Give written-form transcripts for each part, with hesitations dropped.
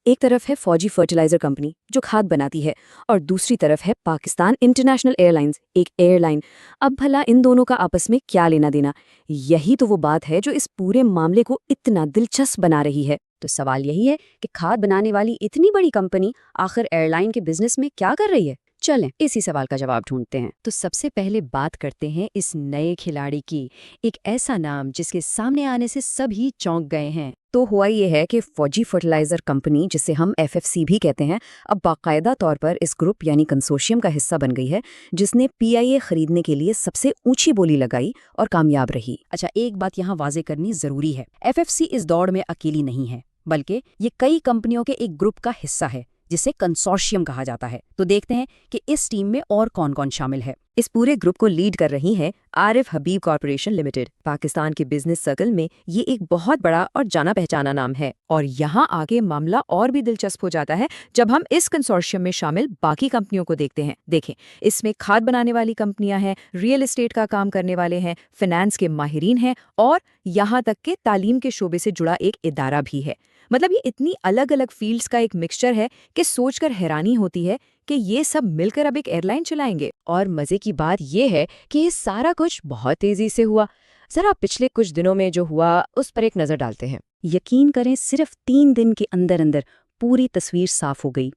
एक तरफ है फौजी फर्टिलाइजर कंपनी जो खाद बनाती है और दूसरी तरफ है पाकिस्तान इंटरनेशनल एयरलाइंस, एक एयरलाइन। अब भला इन दोनों का आपस में क्या लेना देना? यही तो वो बात है जो इस पूरे मामले को इतना दिलचस्प बना रही है। तो सवाल यही है कि खाद बनाने वाली इतनी बड़ी कंपनी आखिर एयरलाइन के बिजनेस में क्या कर रही है। चलें इसी सवाल का जवाब ढूंढते हैं। तो सबसे पहले बात करते हैं इस नए खिलाड़ी की, एक ऐसा नाम जिसके सामने आने से सभी चौंक गए हैं। तो हुआ ये है कि फौजी फर्टिलाइजर कंपनी, जिसे हम एफएफसी भी कहते हैं, अब बाकायदा तौर पर इस ग्रुप यानी कंसोर्शियम का हिस्सा बन गई है, जिसने पीआईए खरीदने के लिए सबसे ऊंची बोली लगाई और कामयाब रही। अच्छा, एक बात यहाँ वाजे करनी जरूरी है, एफएफसी इस दौड़ में अकेली नहीं है, बल्कि ये कई कंपनियों के एक ग्रुप का हिस्सा है जिसे कंसोर्शियम कहा जाता है। तो देखते हैं कि इस टीम में और कौन कौन शामिल है। इस पूरे ग्रुप को लीड कर रही है आरिफ हबीब कॉरपोरेशन लिमिटेड। पाकिस्तान के बिजनेस सर्कल में ये एक बहुत बड़ा और जाना पहचाना नाम है। और यहाँ आगे मामला और भी दिलचस्प हो जाता है जब हम इस कंसोर्शियम में शामिल बाकी कंपनियों को देखते हैं। देखें, इसमें खाद बनाने वाली कंपनियां हैं, रियल एस्टेट का काम करने वाले हैं, फाइनेंस के माहिरीन हैं और यहाँ तक के तालीम के शोबे से जुड़ा एक इदारा भी है। मतलब ये इतनी अलग अलग फील्ड्स का एक मिक्सचर है कि सोचकर हैरानी होती है कि ये सब मिलकर अब एक एयरलाइन चलाएंगे। और मजे की बात यह है कि ये सारा कुछ बहुत तेजी से हुआ। जरा पिछले कुछ दिनों में जो हुआ उस पर एक नजर डालते हैं। यकीन करें, सिर्फ 3 दिन के अंदर अंदर पूरी तस्वीर साफ हो गई।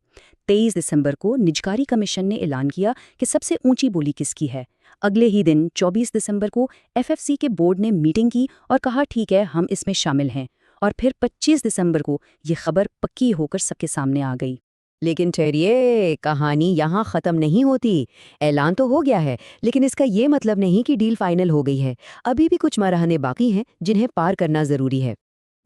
23 दिसंबर को निजकारी कमीशन ने ऐलान किया कि सबसे ऊंची बोली किसकी है। अगले ही दिन 24 दिसंबर को एफएफसी के बोर्ड ने मीटिंग की और कहा ठीक है, हम इसमें शामिल हैं। और फिर 25 दिसंबर को ये खबर पक्की होकर सबके सामने आ गई। लेकिन ठहरिए, कहानी यहाँ ख़त्म नहीं होती। ऐलान तो हो गया है, लेकिन इसका ये मतलब नहीं कि डील फाइनल हो गई है। अभी भी कुछ मरहले बाकी हैं जिन्हें पार करना ज़रूरी है।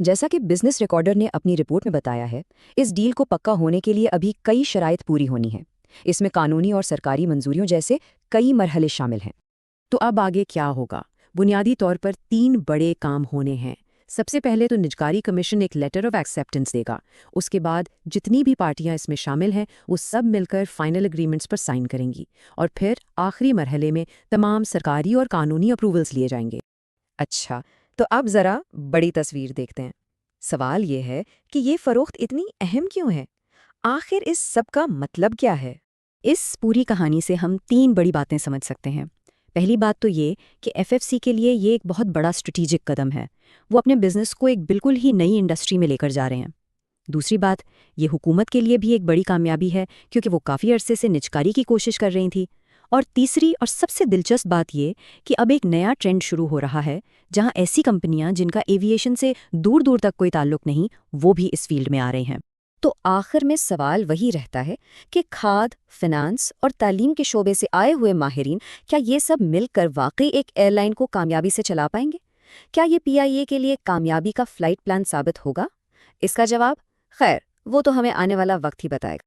जैसा कि बिजनेस रिकॉर्डर ने अपनी रिपोर्ट में बताया है, इस डील को पक्का होने के लिए अभी कई शराइत पूरी होनी है। इसमें कानूनी और सरकारी मंजूरियों जैसे कई मरहले शामिल हैं। तो अब आगे क्या होगा? बुनियादी तौर पर 3 बड़े काम होने हैं। सबसे पहले तो निजकारी कमीशन एक लेटर ऑफ एक्सेप्टेंस देगा। उसके बाद जितनी भी पार्टियां इसमें शामिल हैं वो सब मिलकर फाइनल एग्रीमेंट्स पर साइन करेंगी और फिर आखिरी मरहले में तमाम सरकारी और कानूनी अप्रूवल्स लिए जाएंगे। अच्छा, तो अब ज़रा बड़ी तस्वीर देखते हैं। सवाल ये है कि ये फ़रोख्त इतनी अहम क्यों है? आखिर इस सब का मतलब क्या है? इस पूरी कहानी से हम 3 बड़ी बातें समझ सकते हैं। पहली बात तो ये कि एफएफसी के लिए ये एक बहुत बड़ा स्ट्रेटेजिक कदम है। वो अपने बिजनेस को एक बिल्कुल ही नई इंडस्ट्री में लेकर जा रहे हैं। दूसरी बात, ये हुकूमत के लिए भी एक बड़ी कामयाबी है क्योंकि वो काफ़ी अरसे से निजकारी की कोशिश कर रही थी। और तीसरी और सबसे दिलचस्प बात ये कि अब एक नया ट्रेंड शुरू हो रहा है जहां ऐसी कंपनियां जिनका एविएशन से दूर दूर तक कोई ताल्लुक नहीं, वो भी इस फील्ड में आ रहे हैं। तो आखिर में सवाल वही रहता है कि खाद, फिनांस और तालीम के शोबे से आए हुए माहिरीन, क्या ये सब मिलकर वाकई एक एयरलाइन को कामयाबी से चला पाएंगे? क्या ये पीआईए के लिए कामयाबी का फ्लाइट प्लान साबित होगा? इसका जवाब, खैर, वो तो हमें आने वाला वक्त ही बताएगा।